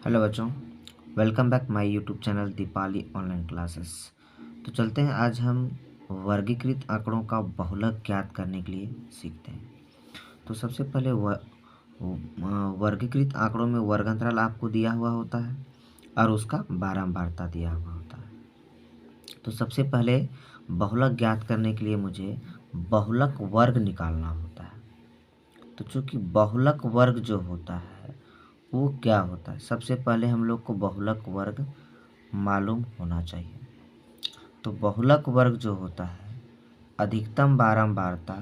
Hello बच्चों, welcome back my YouTube channel Deepali online classes. तो चलते हैं, आज हम वर्गीकृत आंकड़ों का बहुलक ज्ञात करने के लिए सीखते हैं। तो सबसे पहले वर्गीकृत आंकड़ों में वर्गांतराल आपको दिया हुआ होता है और उसका बारंबारता दिया हुआ होता है। तो सबसे पहले बहुलक ज्ञात करने के लिए मुझे बहुलक वर्ग निकालना होता है। तो चूँकि बहुलक वर्ग जो होता है वो क्या होता है, सबसे पहले हम लोग को बहुलक वर्ग मालूम होना चाहिए। तो बहुलक वर्ग जो होता है अधिकतम बारंबारता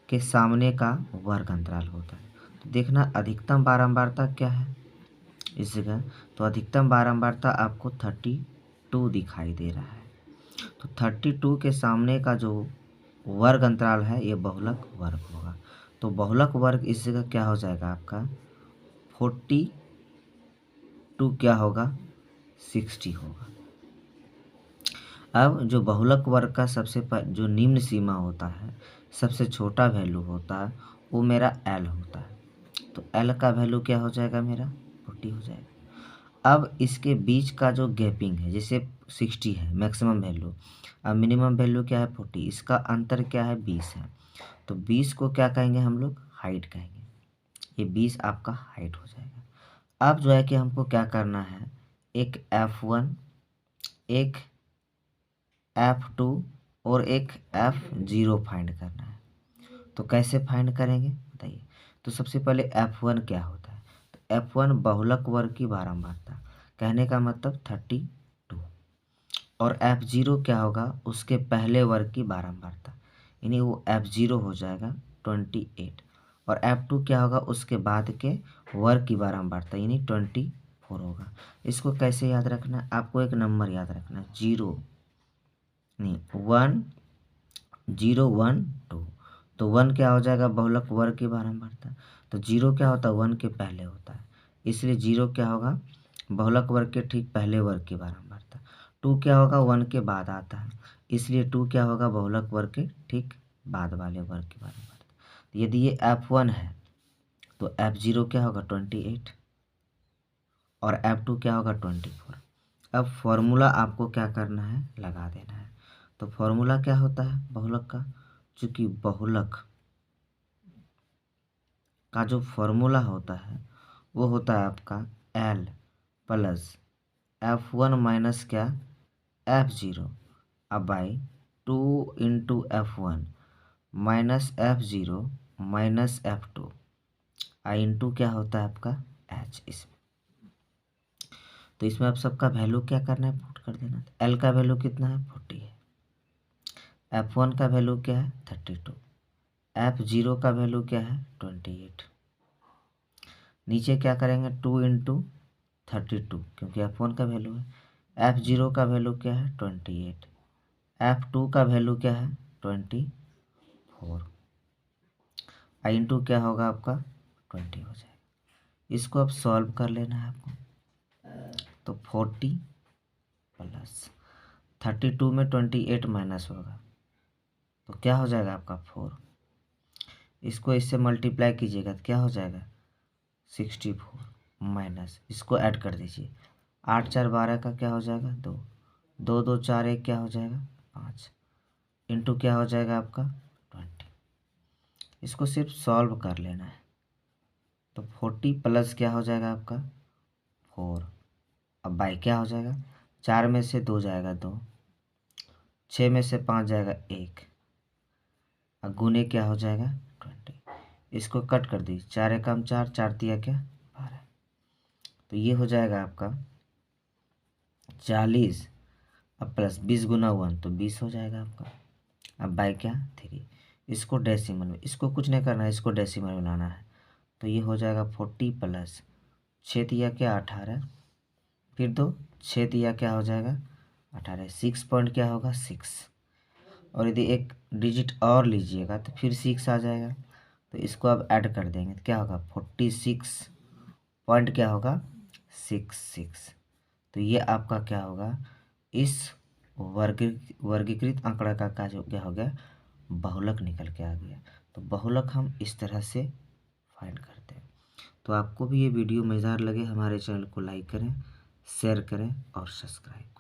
के सामने का वर्ग अंतराल होता है। तो देखना अधिकतम बारंबारता क्या है इस जगह। तो अधिकतम बारंबारता आपको 32 दिखाई दे रहा है। तो 32 के सामने का जो वर्ग अंतराल है ये बहुलक वर्ग होगा। तो बहुलक वर्ग इस जगह क्या हो जाएगा आपका 42 क्या होगा 60 होगा। अब जो बहुलक वर्ग का जो निम्न सीमा होता है, सबसे छोटा वैल्यू होता है वो मेरा एल होता है। तो एल का वैल्यू क्या हो जाएगा मेरा 40 हो जाएगा। अब इसके बीच का जो गैपिंग है, जैसे 60 है मैक्सिमम वैल्यू, अब मिनिमम वैल्यू क्या है 40, इसका अंतर क्या है 20 है। तो 20 को क्या कहेंगे हम लोग हाइट कहेंगे। ये 20 आपका हाइट हो जाएगा। अब जो है कि हमको क्या करना है, एक F1, एक F2 और एक F0 फाइंड करना है। तो कैसे फाइंड करेंगे बताइए। तो सबसे पहले F1 क्या होता है, तो F1 बहुलक वर्ग की बारंबारता, कहने का मतलब 32। और F0 क्या होगा उसके पहले वर्ग की बारंबारता, यानी वो F0 हो जाएगा 28। और F2 क्या होगा उसके बाद के वर्ग की बारंबारता, यानी 24 होगा। इसको कैसे याद रखना है, आपको एक नंबर याद रखना है, 0 नहीं 1 0 1 2। तो 1 क्या हो जाएगा बहुलक वर्ग की बारंबारता। तो 0 क्या होता है 1 के पहले होता है, इसलिए 0 क्या होगा बहुलक वर्ग के ठीक पहले वर्ग की बारंबारता। 2 क्या होगा 1 के बाद आता है, इसलिए 2 क्या होगा बहुलक वर्ग के ठीक बाद वाले वर्ग की बारंबारता। तो यदि ये F1 है तो F0 क्या होगा 28 और F2 क्या होगा 24। अब फॉर्मूला आपको क्या करना है लगा देना है। तो फॉर्मूला क्या होता है बहुलक का, चूँकि बहुलक का जो फॉर्मूला होता है वो होता है आपका L प्लस F1 माइनस क्या F0 अब by 2 into F1 minus F0 minus F2 I into क्या होता है आपका H। इसमें तो इसमें आप सबका वैल्यू क्या करना है पुट कर देना। L का वैल्यू कितना है 40 है, F1 का वैल्यू क्या है 32, F0 का वैल्यू क्या है 28। नीचे क्या करेंगे 2 इंटू 32 क्योंकि F1 का वैल्यू है, F0 का वैल्यू क्या है 28, F2 का वैल्यू क्या है 24, आई इंटू क्या होगा आपका 20 हो जाएगा। इसको अब सॉल्व कर लेना है आपको। तो 40 प्लस 32 में 28 माइनस होगा तो क्या हो जाएगा आपका 4। इसको इससे मल्टीप्लाई कीजिएगा तो क्या हो जाएगा 64 माइनस इसको ऐड कर दीजिए, 8 4 12 का क्या हो जाएगा 2, 2 2 4 1 क्या हो जाएगा 5 इंटू क्या हो जाएगा आपका 20। इसको सिर्फ सॉल्व कर लेना है। तो 40 प्लस क्या हो जाएगा आपका 4, अब बाई क्या हो जाएगा 4 में से 2 जाएगा 2, 6 में से 5 जाएगा 1, अब गुने क्या हो जाएगा 20। इसको कट कर दी, 4 एकम 4, 4 तिया क्या 12। तो ये हो जाएगा आपका 40, अब प्लस 20 गुना 1 तो 20 हो जाएगा आपका। अब बाई क्या 3, इसको डेसिमल में, इसको कुछ नहीं करना है, इसको डेसिमल में लाना है। तो ये हो जाएगा 40 प्लस 6 तिया क्या 18, फिर 2 6 तिया क्या हो जाएगा 18, 6 पॉइंट क्या होगा 6। और यदि एक डिजिट और लीजिएगा तो फिर 6 आ जाएगा। तो इसको अब ऐड कर देंगे तो क्या होगा 46 पॉइंट क्या होगा 66। तो ये आपका क्या होगा इस वर्गीकृत आंकड़ा का जो क्या हो गया बहुलक निकल के आ गया। तो बहुलक हम इस तरह से फाइंड करते हैं। तो आपको भी ये वीडियो मज़ेदार लगे हमारे चैनल को लाइक करें, शेयर करें और सब्सक्राइब